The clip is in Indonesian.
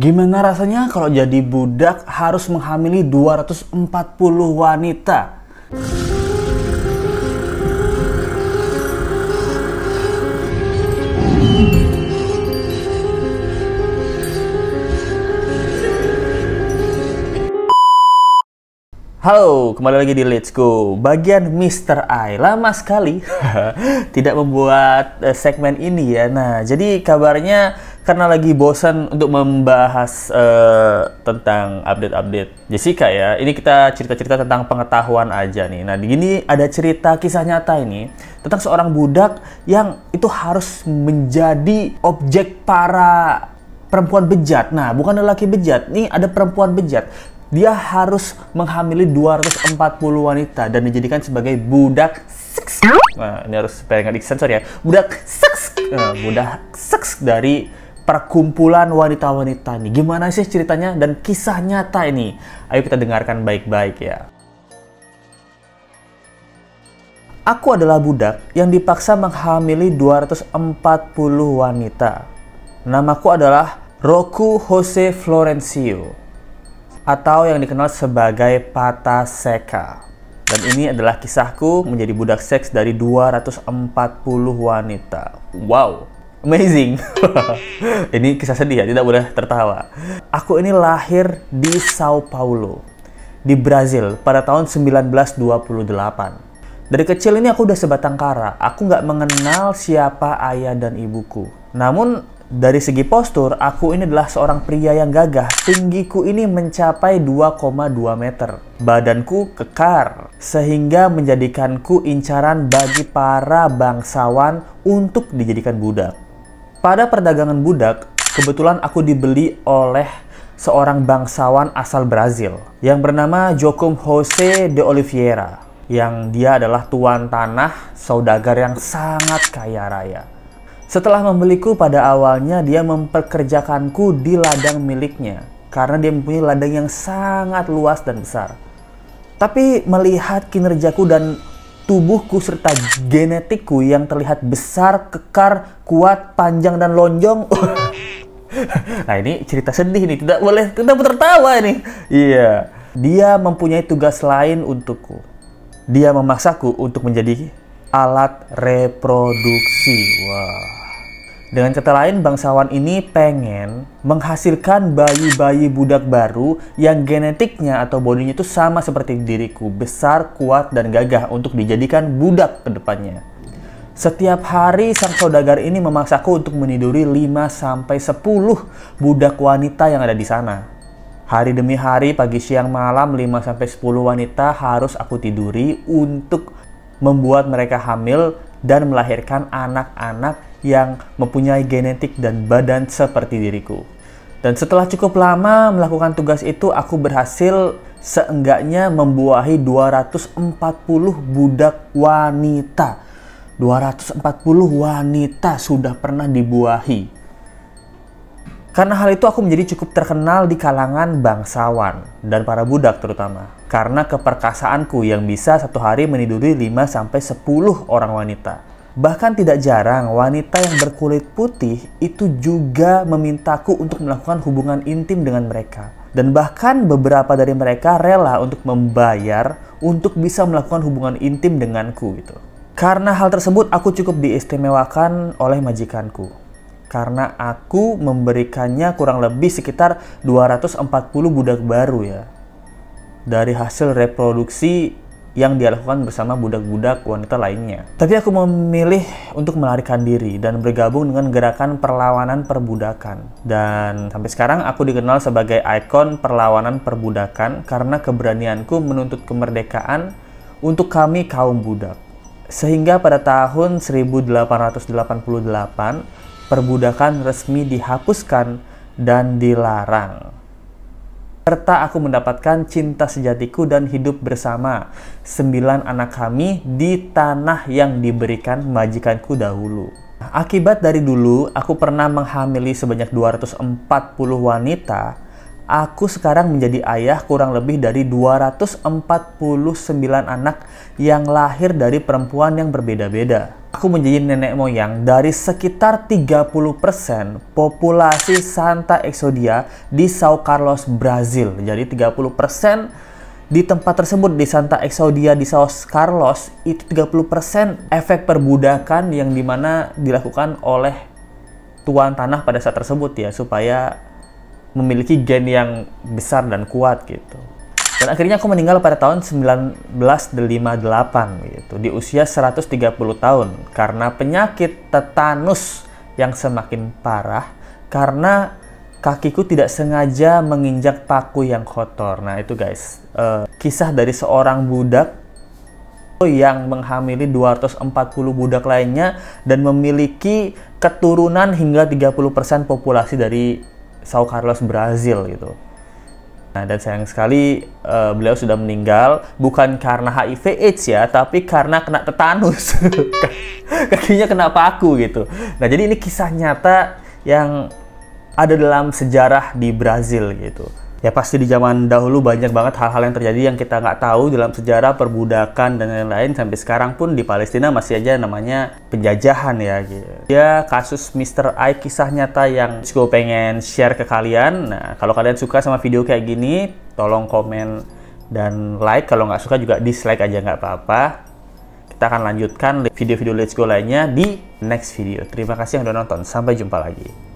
Gimana rasanya kalau jadi budak harus menghamili 240 wanita? Halo, kembali lagi di Let's Go. Bagian Mr. I. Lama sekali tidak membuat segmen ini ya. Nah, jadi kabarnya karena lagi bosan untuk membahas tentang update-update Jessica ya. Ini kita cerita-cerita tentang pengetahuan aja nih. Nah, di sini ada cerita kisah nyata ini tentang seorang budak yang itu harus menjadi objek para perempuan bejat. Nah, bukan lelaki bejat. Nih ada perempuan bejat. Dia harus menghamili 240 wanita dan dijadikan sebagai budak seks. Nah, ini harus supaya nggak disensor ya. Budak seks. Budak seks dari perkumpulan wanita-wanita ini. Gimana sih ceritanya dan kisah nyata ini? Ayo kita dengarkan baik-baik ya. Aku adalah budak yang dipaksa menghamili 240 wanita. Namaku adalah Roku Jose Florencio, atau yang dikenal sebagai Pata Seka. Dan ini adalah kisahku menjadi budak seks dari 240 wanita. Wow, amazing. Ini kisah sedih ya, tidak boleh tertawa. Aku ini lahir di Sao Paulo, di Brazil pada tahun 1928. Dari kecil ini aku udah sebatang kara. Aku nggak mengenal siapa ayah dan ibuku. Namun dari segi postur, aku ini adalah seorang pria yang gagah. Tinggiku ini mencapai 2,2 meter. Badanku kekar, sehingga menjadikanku incaran bagi para bangsawan untuk dijadikan budak. Pada perdagangan budak, kebetulan aku dibeli oleh seorang bangsawan asal Brazil yang bernama Joaquim Jose de Oliveira, yang dia adalah tuan tanah saudagar yang sangat kaya raya. Setelah membeliku, pada awalnya dia memperkerjakanku di ladang miliknya karena dia mempunyai ladang yang sangat luas dan besar. Tapi melihat kinerjaku dan tubuhku serta genetikku yang terlihat besar, kekar, kuat, panjang, dan lonjong. Nah, ini cerita sedih nih, tidak boleh tertawa ini. Iya, dia mempunyai tugas lain untukku. Dia memaksaku untuk menjadi alat reproduksi. Wah. Dengan kata lain, bangsawan ini pengen menghasilkan bayi-bayi budak baru yang genetiknya atau bodinya itu sama seperti diriku, besar, kuat, dan gagah untuk dijadikan budak ke depannya. Setiap hari sang saudagar ini memaksaku untuk meniduri 5-10 budak wanita yang ada di sana. Hari demi hari, pagi, siang, malam, 5-10 wanita harus aku tiduri untuk membuat mereka hamil dan melahirkan anak-anak yang mempunyai genetik dan badan seperti diriku. Dan setelah cukup lama melakukan tugas itu, aku berhasil seenggaknya membuahi 240 budak wanita. 240 wanita sudah pernah dibuahi. Karena hal itu aku menjadi cukup terkenal di kalangan bangsawan dan para budak terutama. Karena keperkasaanku yang bisa satu hari meniduri 5-10 orang wanita. Bahkan tidak jarang wanita yang berkulit putih itu juga memintaku untuk melakukan hubungan intim dengan mereka. Dan bahkan beberapa dari mereka rela untuk membayar untuk bisa melakukan hubungan intim denganku gitu. Karena hal tersebut aku cukup diistimewakan oleh majikanku. Karena aku memberikannya kurang lebih sekitar 240 budak baru ya. Dari hasil reproduksi yang dia lakukan bersama budak-budak wanita lainnya. Tapi aku memilih untuk melarikan diri dan bergabung dengan gerakan perlawanan perbudakan. Dan sampai sekarang aku dikenal sebagai ikon perlawanan perbudakan karena keberanianku menuntut kemerdekaan untuk kami kaum budak. Sehingga pada tahun 1888, perbudakan resmi dihapuskan dan dilarang. Serta aku mendapatkan cinta sejatiku dan hidup bersama 9 anak kami di tanah yang diberikan majikanku dahulu. Akibat dari dulu aku pernah menghamili sebanyak 240 wanita, aku sekarang menjadi ayah kurang lebih dari 249 anak yang lahir dari perempuan yang berbeda-beda. Aku menjadi nenek moyang dari sekitar 30% populasi Santa Exodia di São Carlos, Brazil. Jadi 30% di tempat tersebut, di Santa Exodia di São Carlos, itu 30% efek perbudakan yang dimana dilakukan oleh tuan tanah pada saat tersebut ya, supaya memiliki gen yang besar dan kuat gitu. Dan akhirnya aku meninggal pada tahun 1958 gitu, di usia 130 tahun karena penyakit tetanus yang semakin parah karena kakiku tidak sengaja menginjak paku yang kotor. Nah itu guys, kisah dari seorang budak yang menghamili 240 budak lainnya dan memiliki keturunan hingga 30% populasi dari São Carlos, Brazil gitu. Nah, dan sayang sekali beliau sudah meninggal bukan karena HIV/AIDS ya, tapi karena kena tetanus. Kakinya kena paku gitu. Nah, jadi ini kisah nyata yang ada dalam sejarah di Brazil gitu. Ya pasti di zaman dahulu banyak banget hal-hal yang terjadi yang kita nggak tahu dalam sejarah perbudakan dan lain-lain. Sampai sekarang pun di Palestina masih aja namanya penjajahan ya gitu. Ya kasus Mr. I kisah nyata yang gue pengen share ke kalian. Nah kalau kalian suka sama video kayak gini, tolong komen dan like. Kalau nggak suka juga dislike aja nggak apa-apa. Kita akan lanjutkan video-video Let's Go lainnya di next video. Terima kasih yang udah nonton. Sampai jumpa lagi.